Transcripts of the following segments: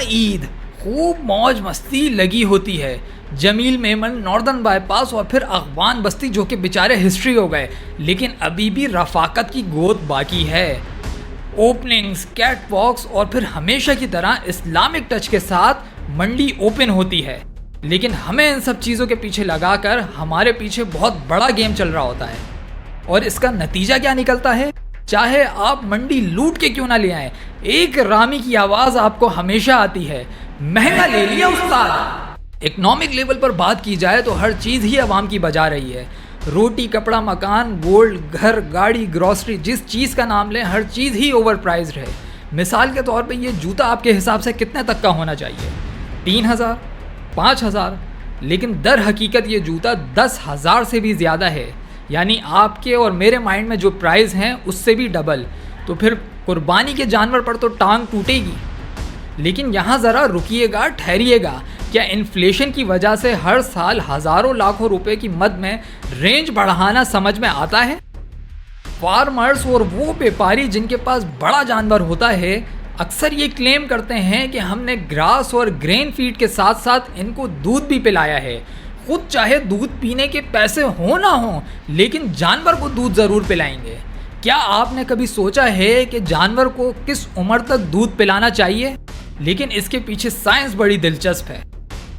ईद खूब मौज मस्ती लगी होती है। जमील मेमन, नॉर्दर्न बाईपास और फिर अगवान बस्ती जो कि बेचारे हिस्ट्री हो गए, लेकिन अभी भी रफाकत की गोद बाकी है। ओपनिंग्स, कैट वॉक्स और फिर हमेशा की तरह इस्लामिक टच के साथ मंडी ओपन होती है। लेकिन हमें इन सब चीज़ों के पीछे लगाकर हमारे पीछे बहुत बड़ा गेम चल रहा होता है। और इसका नतीजा क्या निकलता है? चाहे आप मंडी लूट के क्यों ना ले आए, एक रामी की आवाज़ आपको हमेशा आती है, महंगा ले लिया उस्ताद। इकोनॉमिक लेवल पर बात की जाए तो हर चीज़ ही आवाम की बजा रही है। रोटी, कपड़ा, मकान, गोल्ड, घर, गाड़ी, ग्रॉसरी, जिस चीज़ का नाम लें हर चीज़ ही ओवर प्राइज्ड है। मिसाल के तौर पे ये जूता आपके हिसाब से कितने तक का होना चाहिए? 3000, 5000, लेकिन दर हकीकत ये जूता 10,000 से भी ज़्यादा है। यानी आपके और मेरे माइंड में जो प्राइस हैं उससे भी डबल। तो फिर कुर्बानी के जानवर पर तो टांग टूटेगी। लेकिन यहाँ ज़रा रुकिएगा, ठहरिएगा। क्या इन्फ्लेशन की वजह से हर साल हज़ारों लाखों रुपए की मद में रेंज बढ़ाना समझ में आता है? फार्मर्स और वो व्यापारी जिनके पास बड़ा जानवर होता है अक्सर ये क्लेम करते हैं कि हमने ग्रास और ग्रेन फीड के साथ साथ इनको दूध भी पिलाया है। खुद चाहे दूध पीने के पैसे हो ना हो, लेकिन जानवर को दूध ज़रूर पिलाएंगे। क्या आपने कभी सोचा है कि जानवर को किस उम्र तक दूध पिलाना चाहिए? लेकिन इसके पीछे साइंस बड़ी दिलचस्प है।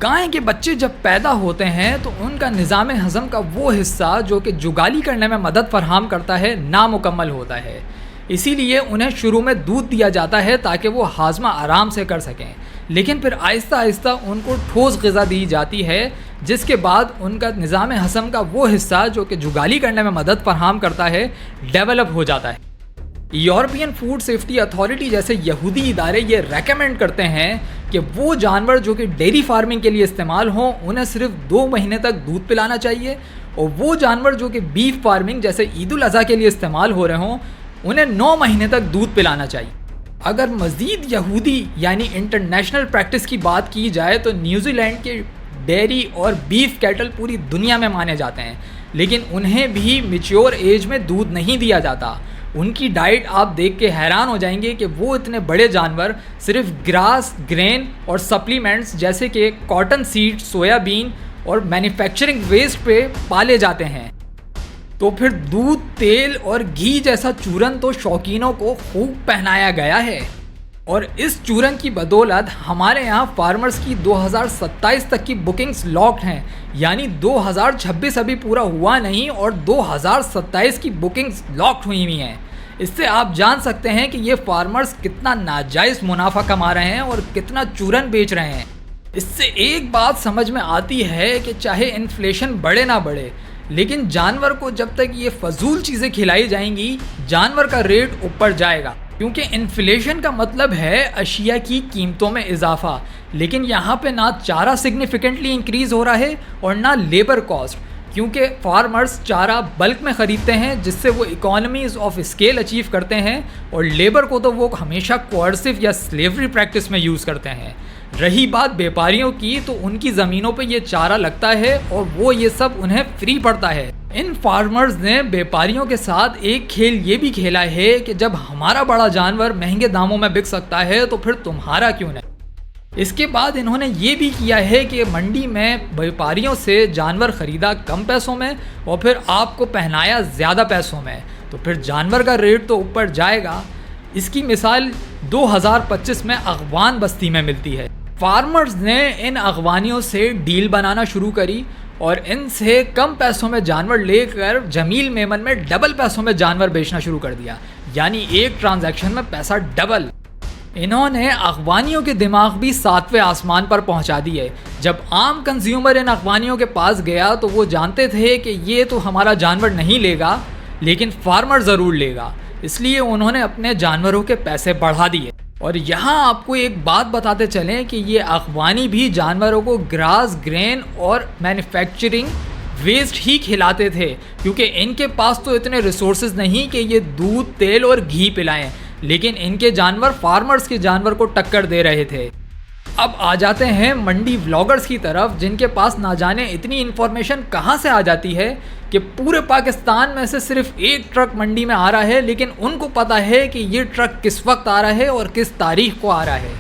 गाय के बच्चे जब पैदा होते हैं तो उनका निज़ाम हज़म का वो हिस्सा जो कि जुगाली करने में मदद फराहम करता है नामुकम्मल होता है। इसीलिए उन्हें शुरू में दूध दिया जाता है ताकि वो हाजमा आराम से कर सकें। लेकिन फिर आहिस्ता आहिस्ता उनको ठोस ग़िज़ा दी जाती है, जिसके बाद उनका निज़ाम हज़म का वो हिस्सा जो कि जुगाली करने में मदद फराहम करता है डेवलप हो जाता है। यूरोपियन फूड सेफ्टी अथॉरिटी जैसे यहूदी इदारे ये रेकमेंड करते हैं कि वो जानवर जो कि डेयरी फार्मिंग के लिए इस्तेमाल हों उन्हें सिर्फ 2 महीने तक दूध पिलाना चाहिए, और वो जानवर जो कि बीफ फार्मिंग जैसे ईद उल अज़हा के लिए इस्तेमाल हो रहे हों उन्हें 9 महीने तक दूध पिलाना चाहिए। अगर मज़ीद यहूदी यानी इंटरनेशनल प्रैक्टिस की बात की जाए तो न्यूजीलैंड के डेयरी और बीफ कैटल पूरी दुनिया में माने जाते हैं, लेकिन उन्हें भी मैच्योर एज में दूध नहीं दिया जाता। उनकी डाइट आप देख के हैरान हो जाएंगे कि वो इतने बड़े जानवर सिर्फ ग्रास, ग्रेन और सप्लीमेंट्स जैसे कि कॉटन सीड, सोयाबीन और मैन्युफैक्चरिंग वेस्ट पे पाले जाते हैं। तो फिर दूध, तेल और घी जैसा चूरन तो शौकीनों को खूब पहनाया गया है। और इस चूरन की बदौलत हमारे यहाँ फार्मर्स की 2027 तक की बुकिंग्स लॉक्ड हैं। यानी 2026 अभी पूरा हुआ नहीं और 2027 की बुकिंग्स लॉक्ड हुई हुई हैं। इससे आप जान सकते हैं कि ये फार्मर्स कितना नाजायज़ मुनाफा कमा रहे हैं और कितना चूरन बेच रहे हैं। इससे एक बात समझ में आती है कि चाहे इन्फ्लेशन बढ़े ना बढ़े, लेकिन जानवर को जब तक ये फजूल चीज़ें खिलाई जाएंगी जानवर का रेट ऊपर जाएगा, क्योंकि इन्फ्लेशन का मतलब है अशिया की कीमतों में इजाफा। लेकिन यहाँ पे ना चारा सिग्निफिकेंटली इंक्रीज़ हो रहा है और ना लेबर कॉस्ट, क्योंकि फार्मर्स चारा बल्क में ख़रीदते हैं जिससे वो इकोनॉमीज ऑफ स्केल अचीव करते हैं, और लेबर को तो वो हमेशा कोअर्सिव या स्लेवरी प्रैक्टिस में यूज़ करते हैं। रही बात व्यापारियों की, तो उनकी ज़मीनों पे ये चारा लगता है और वो ये सब उन्हें फ्री पड़ता है। इन फार्मर्स ने व्यापारियों के साथ एक खेल ये भी खेला है कि जब हमारा बड़ा जानवर महंगे दामों में बिक सकता है तो फिर तुम्हारा क्यों नहीं। इसके बाद इन्होंने ये भी किया है कि मंडी में व्यापारियों से जानवर ख़रीदा कम पैसों में और फिर आपको पहनाया ज़्यादा पैसों में, तो फिर जानवर का रेट तो ऊपर जाएगा। इसकी मिसाल 2025 में अगवान बस्ती में मिलती है। फार्मर्स ने इन अगवानियों से डील बनाना शुरू करी और इनसे कम पैसों में जानवर लेकर जमील मेमन में डबल पैसों में जानवर बेचना शुरू कर दिया। यानी एक ट्रांजैक्शन में पैसा डबल। इन्होंने अगवानियों के दिमाग भी 7वें आसमान पर पहुंचा दिए। जब आम कंज्यूमर इन अगवानियों के पास गया तो वो जानते थे कि ये तो हमारा जानवर नहीं लेगा, लेकिन फार्मर ज़रूर लेगा, इसलिए उन्होंने अपने जानवरों के पैसे बढ़ा दिए। और यहाँ आपको एक बात बताते चलें कि ये अगवानी भी जानवरों को ग्रास, ग्रेन और मैन्युफैक्चरिंग वेस्ट ही खिलाते थे, क्योंकि इनके पास तो इतने रिसोर्सेज नहीं कि ये दूध, तेल और घी पिलाएं, लेकिन इनके जानवर फार्मर्स के जानवर को टक्कर दे रहे थे। अब आ जाते हैं मंडी व्लॉगर्स की तरफ, जिनके पास ना जाने इतनी इन्फॉर्मेशन कहाँ से आ जाती है कि पूरे पाकिस्तान में से सिर्फ एक ट्रक मंडी में आ रहा है, लेकिन उनको पता है कि ये ट्रक किस वक्त आ रहा है और किस तारीख को आ रहा है।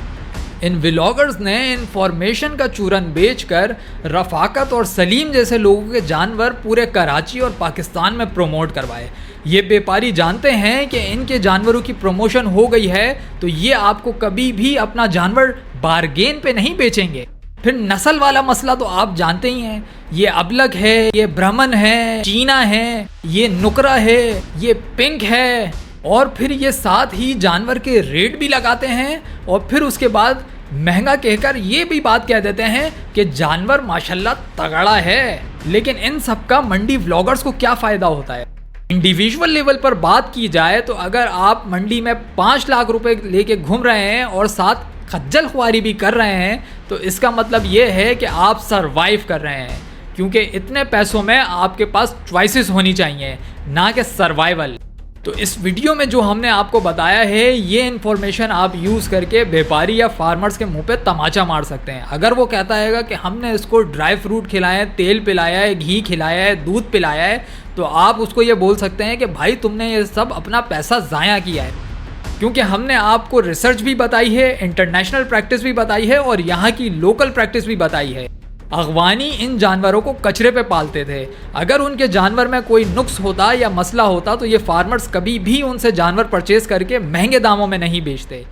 इन व्लॉगर्स ने इंफॉर्मेशन का चूरन बेचकर रफाकत और सलीम जैसे लोगों के जानवर पूरे कराची और पाकिस्तान में प्रमोट करवाए। ये व्यापारी जानते हैं कि इनके जानवरों की प्रमोशन हो गई है तो ये आपको कभी भी अपना जानवर बारगेन पे नहीं बेचेंगे। फिर नस्ल वाला मसला तो आप जानते ही हैं, ये अबलग है, ये ब्राह्मण है, चीना है, ये नुकरा है, ये पिंक है, और फिर ये साथ ही जानवर के रेट भी लगाते हैं और फिर उसके बाद महंगा कहकर ये भी बात कह देते हैं कि जानवर माशाल्लाह तगड़ा है। लेकिन इन सब का मंडी व्लॉगर्स को क्या फ़ायदा होता है? इंडिविजुअल लेवल पर बात की जाए तो अगर आप मंडी में 5 लाख रुपए लेके घूम रहे हैं और साथ खज्जल खुआरी भी कर रहे हैं तो इसका मतलब ये है कि आप सरवाइव कर रहे हैं, क्योंकि इतने पैसों में आपके पास चॉइसेस होनी चाहिए, ना कि सर्वाइवल। तो इस वीडियो में जो हमने आपको बताया है ये इन्फॉर्मेशन आप यूज़ करके व्यापारी या फार्मर्स के मुंह पे तमाचा मार सकते हैं। अगर वो कहता है कि हमने इसको ड्राई फ्रूट खिलाया है, तेल पिलाया है, घी खिलाया है, दूध पिलाया है, तो आप उसको ये बोल सकते हैं कि भाई तुमने ये सब अपना पैसा ज़ाया किया है, क्योंकि हमने आपको रिसर्च भी बताई है, इंटरनेशनल प्रैक्टिस भी बताई है और यहाँ की लोकल प्रैक्टिस भी बताई है। अगवानी इन जानवरों को कचरे पे पालते थे। अगर उनके जानवर में कोई नुक्स होता या मसला होता तो ये फार्मर्स कभी भी उनसे जानवर परचेज करके महंगे दामों में नहीं बेचते।